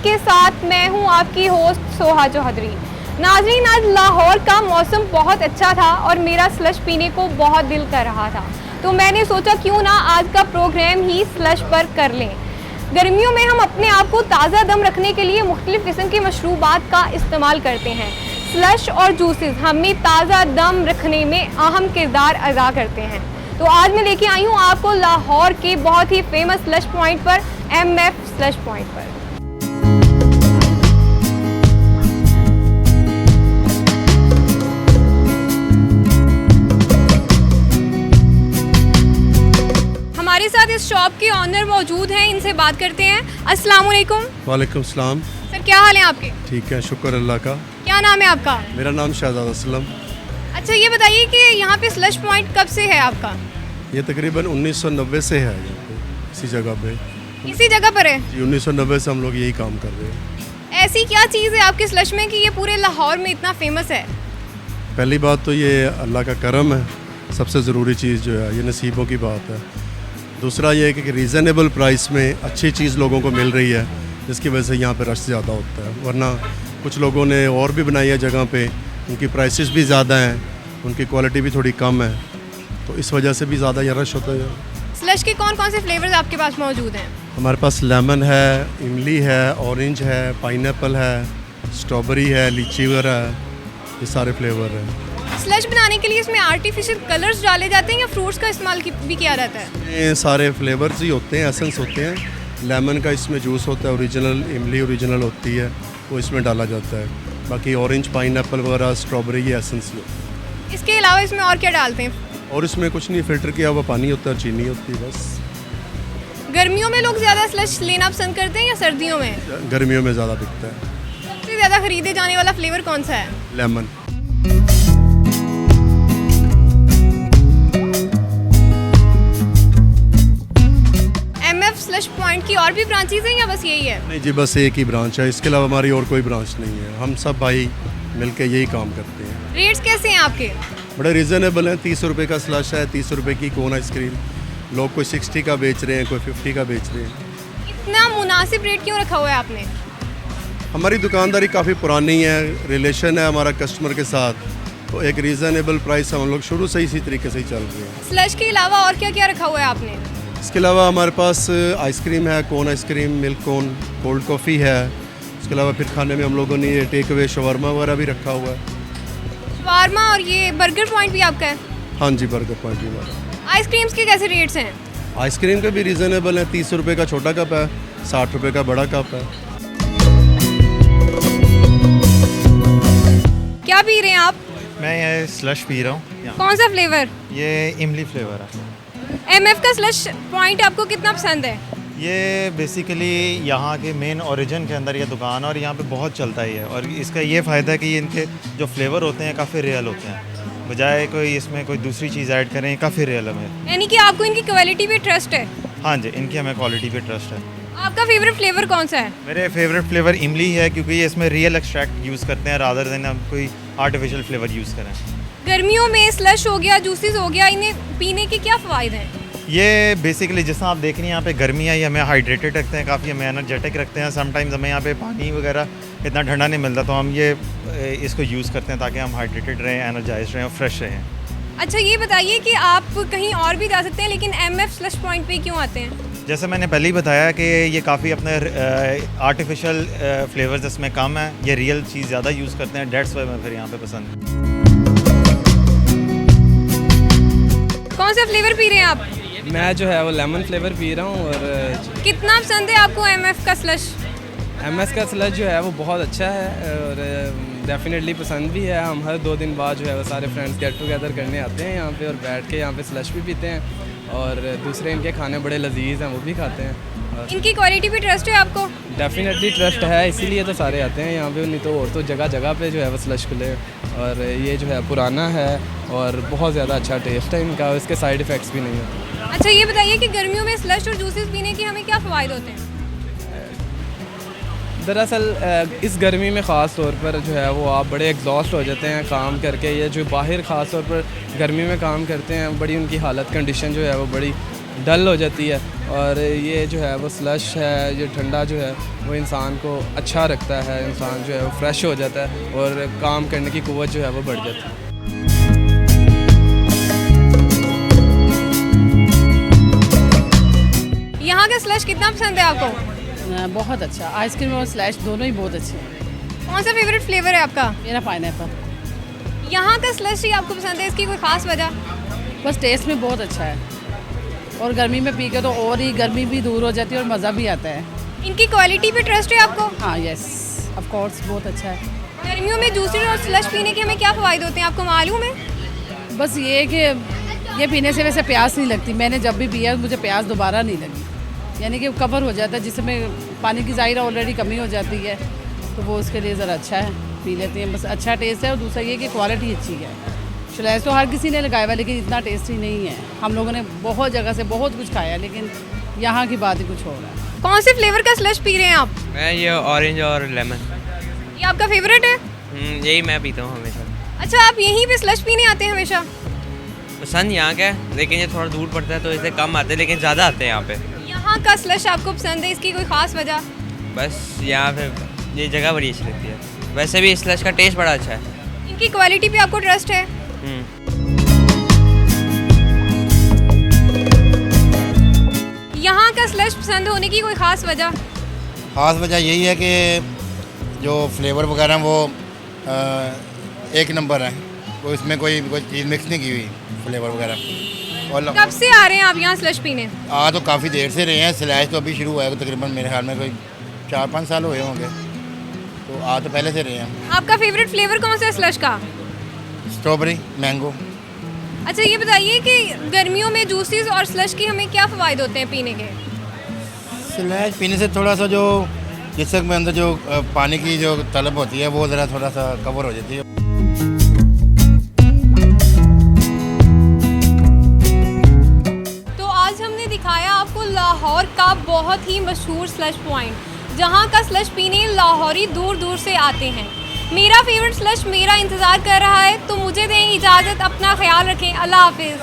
के साथ मैं हूं आपकी होस्ट सोहा चौधरी। नाज़रीन, आज लाहौर का मौसम बहुत अच्छा था और मेरा स्लश पीने को बहुत दिल कर रहा था, तो मैंने सोचा क्यों ना आज का प्रोग्राम ही स्लश पर कर लें। गर्मियों में हम अपने आप को ताज़ा दम रखने के लिए मुख्तलिफ़ किस्म की मशरूबात का इस्तेमाल करते हैं। स्लश और जूसेस हमें ताज़ा दम रखने में अहम किरदार अदा करते हैं। तो आज मैं लेके आई हूँ आपको लाहौर के बहुत ही फेमस स्लश पॉइंट पर, MF स्लश पॉइंट पर। हमारे साथ इस शॉप के ऑनर मौजूद हैं, इनसे बात करते हैं। अस्सलाम वालेकुम। वालेकुम सलाम। सर, क्या हाल है आपके? ठीक है, शुक्र अल्लाह का। क्या नाम है आपका? मेरा नाम शहजाद असलम। अच्छा, ये बताइए कि यहाँ पे स्लश पॉइंट कब से है आपका? ये तकरीबन 1990 से है यहाँ पे, इसी जगह पे। इसी जगह पर है जी, 1990 से हम लोग यही काम कर रहे हैं। ऐसी क्या चीज़ है आपके स्लश में कि ये पूरे लाहौर में इतना फेमस है? पहली बात तो ये अल्लाह का करम है, सबसे ज़रूरी चीज़ जो है ये नसीबों की बात है। दूसरा ये है कि रीज़नेबल प्राइस में अच्छी चीज़ लोगों को मिल रही है, जिसकी वजह से यहाँ पे रश ज़्यादा होता है। वरना कुछ लोगों ने और भी बनाई है जगह पे, उनकी प्राइसेस भी ज़्यादा हैं, उनकी क्वालिटी भी थोड़ी कम है, तो इस वजह से भी ज़्यादा यहाँ रश होता है। स्लश के कौन कौन से फ्लेवर्स आपके पास मौजूद हैं? हमारे पास लेमन है, इमली है, ऑरेंज है, पाइनएप्पल है, स्ट्रॉबेरी है, लीची वगैरह है, ये सारे फ्लेवर हैं। स्लश बनाने के लिए इसमें आर्टिफिशियल कलर्स डाले जाते हैं या फ्रूट्स का इस्तेमाल भी किया जाता है? ये सारे फ्लेवर्स ही होते हैं, एसेंस होते हैं। लेमन का इसमें जूस होता है ओरिजिनल, इमली ओरिजिनल होती है, वो इसमें डाला जाता है। बाकी ऑरेंज, पाइनएप्पल वगैरह, स्ट्रॉबेरी, ये एसेंस ही होता है। इसके अलावा इसमें और क्या डालते हैं? और इसमें कुछ नहीं, फ़िल्टर किया हुआ पानी होता है, चीनी होती है बस। गर्मियों में लोग ज़्यादा स्लश लेना पसंद करते हैं या सर्दियों में? गर्मियों में ज़्यादा बिकता है। सबसे ज़्यादा खरीदे जाने वाला फ्लेवर कौन सा है? लेमन। MF स्लश पॉइंट की और भी ब्रांचेज हैं या बस यही है? नहीं जी, बस एक ही ब्रांच है, इसके अलावा हमारी और कोई ब्रांच नहीं है। हम सब भाई मिलके यही काम करते हैं। रेट्स कैसे हैं आपके? बड़े रीज़नेबल हैं। 30 रुपये का स्लश है, 30 रुपये की कोन आइसक्रीम। लोग कोई 60 का बेच रहे हैं, कोई 50 का बेच रहे हैं। इतना मुनासिब रेट क्यों रखा हुआ है आपने? हमारी दुकानदारी काफ़ी पुरानी है, रिलेशन है हमारा कस्टमर के साथ, तो एक रीज़नेबल प्राइस हम लोग शुरू से इसी तरीके से ही चल रहे हैं। स्लश के अलावा और क्या क्या रखा हुआ है आपने? इसके अलावा हमारे पास आइसक्रीम है, कोन आइसक्रीम, मिल्क कोन, कोल्ड कॉफ़ी है। इसके अलावा फिर खाने में हम लोगों ने ये टेक अवे शवरमा वगैरह भी रखा हुआ है। शवारमा और ये बर्गर पॉइंट भी आपका है? हाँ जी, बर्गर पॉइंट भी हमारा। आइसक्रीम्स के कैसे रेट्स हैं? आइसक्रीम के भी रीज़नेबल है। 30 रुपये का छोटा कप है, 60 रुपये का बड़ा कप है। क्या पी रहे हैं आप? मैं ये स्लश पी रहा हूँ। कौन सा फ्लेवर? ये इमली फ्लेवर है। MF का स्लश पॉइंट आपको कितना पसंद है? ये बेसिकली यहाँ के मेन ओरिजिन के अंदर ये दुकान है और यहाँ पे बहुत चलता ही है। और इसका ये फ़ायदा है कि इनके जो फ्लेवर होते हैं काफ़ी रियल होते हैं, बजाय कोई इसमें कोई दूसरी चीज़ ऐड करें, काफ़ी रियल हमें। यानी कि आपको इनकी क्वालिटी पे ट्रस्ट है? हाँ जी, इनकी हमें क्वालिटी पे ट्रस्ट है। आपका फेवरेट फ्लेवर कौन सा है? मेरे फेवरेट फ्लेवर इमली है, क्योंकि ये इसमें रियल एक्सट्रैक्ट यूज़ करते हैं रादर देन हम कोई आर्टिफिशियल फ्लेवर यूज़ करें। गर्मियों में स्लश हो गया, जूसेस हो गया, इन्हें पीने के क्या फ़ायदे हैं? ये बेसिकली जैसा आप देख रही हैं यहाँ पे गर्मी है, ये हमें हाइड्रेटेड रखते हैं, काफ़ी हमें एनर्जेटिक रखते हैं। समटाइम्स हमें यहाँ पे पानी वगैरह इतना ठंडा नहीं मिलता, तो हम ये इसको यूज़ करते हैं ताकि हम हाइड्रेटेड रहें, एनर्जाइज रहें और फ्रेश रहें। अच्छा, ये बताइए कि आप कहीं और भी जा सकते हैं, लेकिन MF स्लश पॉइंट पे क्यों आते हैं? जैसे मैंने पहले ही बताया कि ये काफ़ी अपने आर्टिफिशियल फ्लेवर्स इसमें कम है, ये रियल चीज़ ज़्यादा यूज़ करते हैं, डेट्स वाई मैं फिर यहाँ पे पसंद। कौन सा फ्लेवर पी रहे हैं आप? मैं जो है वो लेमन फ्लेवर पी रहा हूँ। और कितना पसंद है आपको MF का स्लश? MS का स्लश जो है वो बहुत अच्छा है और डेफिनेटली पसंद भी है। हम हर 2 दिन बाद जो है वो सारे फ्रेंड्स गेट टुगेदर करने आते हैं यहाँ पे और बैठ के यहाँ पे स्लश भी पीते हैं और दूसरे इनके खाने बड़े लजीज हैं, वो भी खाते हैं। और इनकी क्वालिटी पे ट्रस्ट है आपको? डेफिनेटली ट्रस्ट है, इसीलिए तो सारे आते हैं यहाँ पे, नहीं तो और तो जगह जगह पे जो है वो स्लश खुले। और ये जो है पुराना है और बहुत ज़्यादा अच्छा टेस्ट है इनका, इसके साइड इफ़ेक्ट्स भी नहीं होते। अच्छा, ये बताइए कि गर्मियों में स्लश और जूसेस पीने के हमें क्या फ़वाइद होते हैं? दरअसल इस गर्मी में ख़ास तौर पर जो है वो आप बड़े एग्जॉस्ट हो जाते हैं काम करके। ये जो बाहर ख़ास तौर पर गर्मी में काम करते हैं, बड़ी उनकी हालत कंडीशन जो है वो बड़ी डल हो जाती है और ये जो है वो स्लश है, ये ठंडा जो है वो इंसान को अच्छा रखता है, इंसान जो है वो फ्रेश हो जाता है और काम करने की कुव्वत जो है वो बढ़ जाती है। यहाँ का स्लश कितना पसंद है आपको? बहुत अच्छा, आइसक्रीम और स्लैश दोनों ही बहुत अच्छे हैं। कौन सा फेवरेट फ्लेवर है आपका? मेरा पाइनएप्पल। यहाँ का स्लश ही आपको पसंद है, इसकी कोई खास वजह? बस टेस्ट में बहुत अच्छा है और गर्मी में पी के तो और ही गर्मी भी दूर हो जाती है और मज़ा भी आता है। इनकी क्वालिटी पे ट्रस्ट है आपको? हाँ यस, ऑफ कोर्स बहुत अच्छा है। गर्मियों में जूसर और स्लश पीने के हमें क्या फ़ायदे होते हैं आपको मालूम है? बस ये कि ये पीने से वैसे प्यास नहीं लगती, मैंने जब भी पिया मुझे प्यास दोबारा नहीं लगी, यानी कि कवर हो जाता है, जिसमें पानी की ज़ाहिर ऑलरेडी कमी हो जाती है, तो वो उसके लिए ज़रा अच्छा है, पी लेते हैं। बस अच्छा टेस्ट है और दूसरा ये कि क्वालिटी अच्छी है। स्लैश तो हर किसी ने लगाया हुआ लेकिन इतना टेस्टी नहीं है। हम लोगों ने बहुत जगह से बहुत कुछ खाया लेकिन यहाँ की बात ही कुछ और है। कौन से फ्लेवर का स्लश पी रहे हैं आप? मैं ये ऑरेंज और लेमन। ये आपका फेवरेट है? यही मैं पीता हूँ हमेशा। अच्छा, आप यहीं पे स्लश पीने आते हैं हमेशा? पसंद यहाँ का है लेकिन ये थोड़ा दूर पड़ता है तो इसे कम आते हैं लेकिन ज़्यादा आते हैं यहाँ पे। यहाँ का स्लश आपको पसंद है, इसकी कोई खास वजह? बस यहाँ पे ये जगह बड़ी अच्छी लगती है। वैसे भी स्लश का टेस्ट बड़ा अच्छा है। इनकी क्वालिटी पे आपको ट्रस्ट है? यहाँ का स्लश पसंद होने की कोई खास वजह? ख़ास वजह यही है कि जो फ्लेवर वगैरह हैं वो एक नंबर है, तो इसमें कोई चीज़ मिक्स नहीं की हुई फ्लेवर वगैरह। और कब से आ रहे हैं आप यहाँ स्लश पीने? आ तो काफ़ी देर से रहे हैं, स्लैश तो अभी शुरू हुआ है तकरीबन मेरे ख्याल में कोई 4-5 साल हुए होंगे, तो आ तो पहले से रहे हैं। आपका फेवरेट फ्लेवर कौन सा है स्लश का? Strawberry, mango. अच्छा, ये बताइए कि गर्मियों में जूसेस और स्लश की हमें क्या फ़ायदे होते हैं पीने के? स्लैश पीने से थोड़ा सा जो जिसम में अंदर जो पानी की जो तलब होती है वो ज़रा थोड़ा सा कवर हो जाती है। तो आज हमने दिखाया आपको लाहौर का बहुत ही मशहूर स्लश पॉइंट, जहाँ का स्लश पीने लाहौरी दूर दूर से आते हैं। मेरा फेवरेट स्लश मेरा इंतज़ार कर रहा है, तो मुझे दें इजाज़त, अपना ख्याल रखें, अल्लाह हाफिज़।